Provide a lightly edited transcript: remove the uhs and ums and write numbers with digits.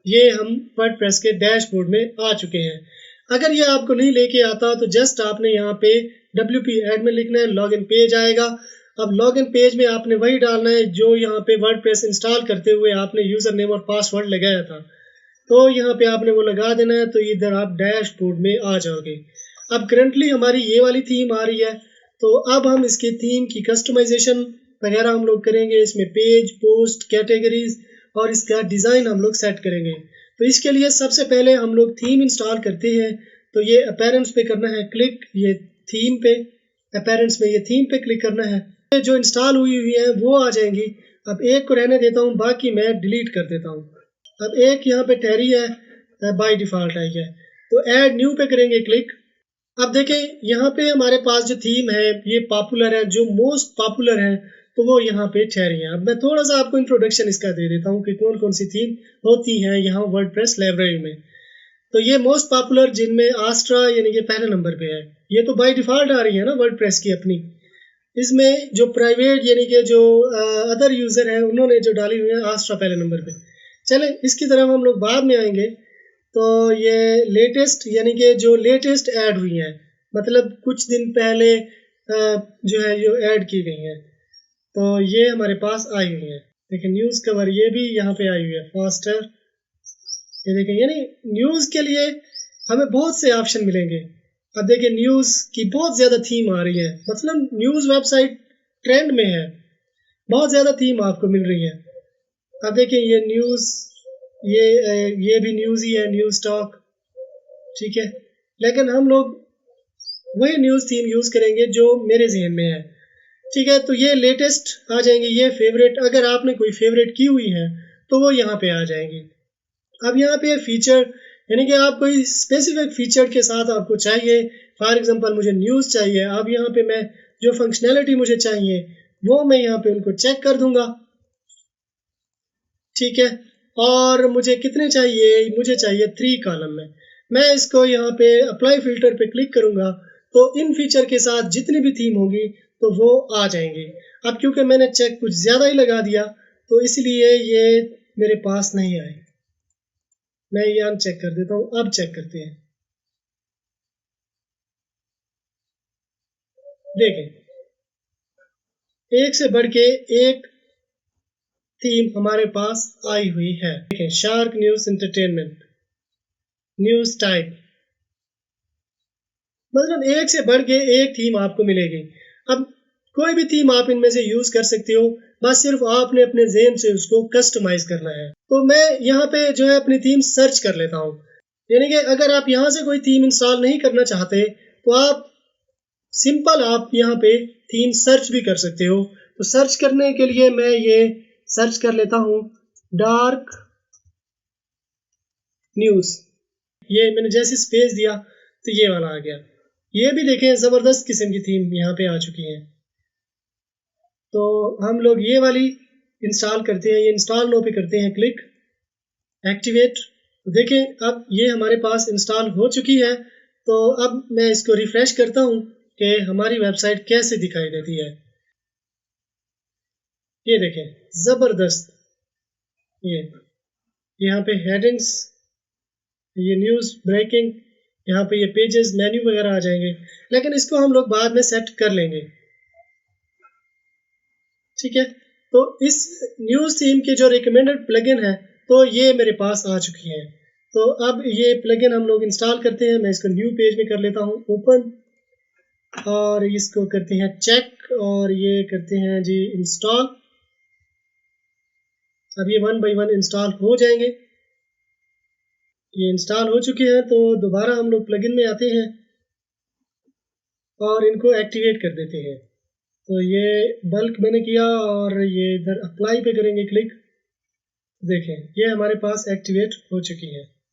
ये हम वर्डप्रेस के डैशबोर्ड में आ चुके हैं। अगर ये आपको नहीं लेके आता तो जस्ट आपने यहाँ पे WP एडमिन लिखना है, लॉगिन पेज आएगा। अब लॉगिन पेज में आपने वही डालना है जो यहाँ पे वर्डप्रेस इंस्टॉल करते हुए आपने यूज़र नेम और पासवर्ड लगाया था, तो यहाँ पे आपने वो लगा देना है। तो इधर आप डैशबोर्ड में आ जाओगे। अब करंटली हमारी ये वाली थीम आ रही है, तो अब हम इसकी थीम की कस्टमाइजेशन वगैरह हम लोग करेंगे। इसमें पेज, पोस्ट, कैटेगरीज और इसका डिज़ाइन हम लोग सेट करेंगे। तो इसके लिए सबसे पहले हम लोग थीम इंस्टॉल करते हैं। तो ये अपीयरेंस पे करना है क्लिक, ये थीम पे, अपीयरेंस में ये थीम पे क्लिक करना है। जो इंस्टॉल हुई हुई है वो आ जाएंगी। अब एक को रहने देता हूँ, बाकी मैं डिलीट कर देता हूँ। अब एक यहाँ पे टैरी है, बाय डिफ़ॉल्ट आई है, तो ऐड न्यू पे करेंगे क्लिक। अब देखें यहाँ पे हमारे पास जो थीम है ये पॉपुलर है, जो मोस्ट पॉपुलर है तो वो यहाँ पे ठहरी है। अब मैं थोड़ा सा आपको इंट्रोडक्शन इसका दे देता हूँ कि कौन कौन सी थीम होती हैं यहाँ वर्डप्रेस लाइब्रेरी में। तो ये मोस्ट पॉपुलर जिनमें आस्ट्रा यानी कि पहले नंबर पे है, ये तो बाय डिफ़ॉल्ट आ रही है ना वर्डप्रेस की अपनी। इसमें जो प्राइवेट यानी कि जो अदर यूज़र हैं उन्होंने जो डाली हुई है आस्ट्रा पहले नंबर पे। चले इसकी तरफ हम लोग बाद में आएंगे। तो ये लेटेस्ट यानी कि जो लेटेस्ट ऐड हुई हैं, मतलब कुछ दिन पहले जो है जो ऐड की गई हैं, तो ये हमारे पास आई हुई हैं। देखिए न्यूज़ कवर ये भी यहाँ पे आई हुई है, फास्टर। ये देखें, यानी न्यूज़ के लिए हमें बहुत से ऑप्शन मिलेंगे। अब देखिए न्यूज़ की बहुत ज़्यादा थीम आ रही है, मतलब न्यूज़ वेबसाइट ट्रेंड में है, बहुत ज़्यादा थीम आपको मिल रही है। अब देखिए ये न्यूज़, ये भी न्यूज़ ही है, न्यूज़ टॉक, ठीक है। लेकिन हम लोग वही न्यूज़ थीम यूज़ करेंगे जो मेरे जहन में है, ठीक है। तो ये लेटेस्ट आ जाएंगे, ये फेवरेट, अगर आपने कोई फेवरेट की हुई है तो वो यहाँ पे आ जाएंगी। अब यहाँ पे फीचर यानी कि आप कोई स्पेसिफिक फीचर के साथ आपको चाहिए, फॉर एग्जांपल मुझे न्यूज़ चाहिए। अब यहाँ पे मैं जो फंक्शनैलिटी मुझे चाहिए वो मैं यहाँ पे उनको चेक कर दूंगा, ठीक है। और मुझे कितने चाहिए, मुझे चाहिए 3 कॉलम में। मैं इसको यहाँ पे अप्लाई फ़िल्टर पे क्लिक करूँगा तो इन फीचर के साथ जितनी भी थीम होगी तो वो आ जाएंगी। अब क्योंकि मैंने चेक कुछ ज़्यादा ही लगा दिया तो इसलिए ये मेरे पास नहीं आई। मैं ये अनचेक कर देता हूँ। अब चेक करते हैं। देखें एक से बढ़ के एक थीम हमारे पास आई हुई है। देखें shark news entertainment, news type, मतलब एक से बढ़ के एक थीम आपको मिलेगी। अब कोई भी थीम आप इनमें से यूज़ कर सकते हो, बस सिर्फ आपने अपने ज़हन से उसको कस्टमाइज़ करना है। तो मैं यहाँ पे जो है अपनी थीम सर्च कर लेता हूँ। यानी कि अगर आप यहाँ से कोई थीम इंस्टॉल नहीं करना चाहते तो आप सिंपल आप यहाँ पे थीम सर्च भी कर सकते हो। तो सर्च करने के लिए मैं ये सर्च कर लेता हूँ डार्क न्यूज़। ये मैंने जैसे स्पेस दिया तो ये वाला आ गया। ये भी देखें ज़बरदस्त किस्म की थीम यहाँ पे आ चुकी है। तो हम लोग ये वाली इंस्टॉल करते हैं, ये इंस्टॉल नो पे करते हैं क्लिक, एक्टिवेट। तो देखें अब ये हमारे पास इंस्टॉल हो चुकी है। तो अब मैं इसको रिफ़्रेश करता हूँ कि हमारी वेबसाइट कैसे दिखाई देती है। ये देखें ज़बरदस्त, ये यहाँ पे हेडिंग्स, ये न्यूज़ ब्रेकिंग, यहाँ पे ये पेजेस मेन्यू वगैरह आ जाएंगे, लेकिन इसको हम लोग बाद में सेट कर लेंगे, ठीक है। तो इस न्यूज़ थीम के जो रिकमेंडेड प्लगइन है तो ये मेरे पास आ चुकी हैं। तो अब ये प्लगइन हम लोग इंस्टॉल करते हैं। मैं इसको न्यू पेज में कर लेता हूँ ओपन, और इसको करते हैं चेक, और ये करते हैं जी इंस्टॉल। अब ये 1 बाय 1 इंस्टॉल हो जाएंगे। ये इंस्टॉल हो चुके हैं तो दोबारा हम लोग प्लगइन में आते हैं और इनको एक्टिवेट कर देते हैं। तो ये बल्क मैंने किया और ये इधर अप्लाई पे करेंगे क्लिक। देखें ये हमारे पास एक्टिवेट हो चुकी है।